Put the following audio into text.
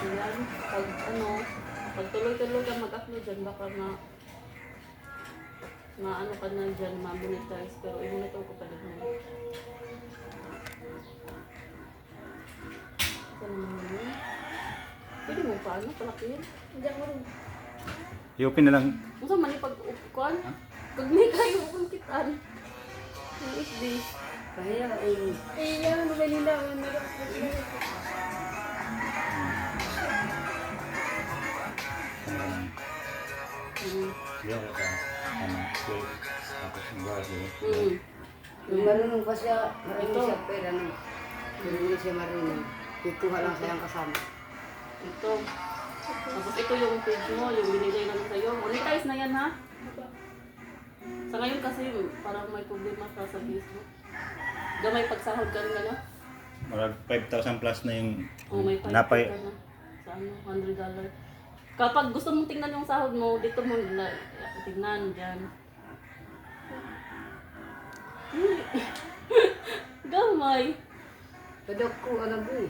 Ayan, pag ano, pag tuloy-tuloy ka mag-upload dyan, baka ano ka na dyan, ma-monetize. Pero i-monitor ko pa din mo. Ito naman yun. Pwede mo paano, palakihin? Hindi ako rin. I-open na lang. Masa man ipag-upkuan? Pag may kayo kung kitan. What is this? Kaya eh. Iya, ano ba nila? Yan ka. Cake. Tapos ang gabi. Yung marunong pa siya, marunong siya pera no. Hindi siya marunong. Ikuha lang siya ang kasama. Ito. Tapos ito yung page mo, yung binigay namin sa'yo. Monetize na yan ha? Sa ngayon kasi parang may problema ka sa Facebook. Gamay pagsahod ka rin na. Marag 5,000 plus na yung O may 5 napay. ka na. Sa ano, $100. Kapag gusto mong tingnan yung sahod mo, dito mo tingnan dyan. Gamay. Padok ko, alam mo eh.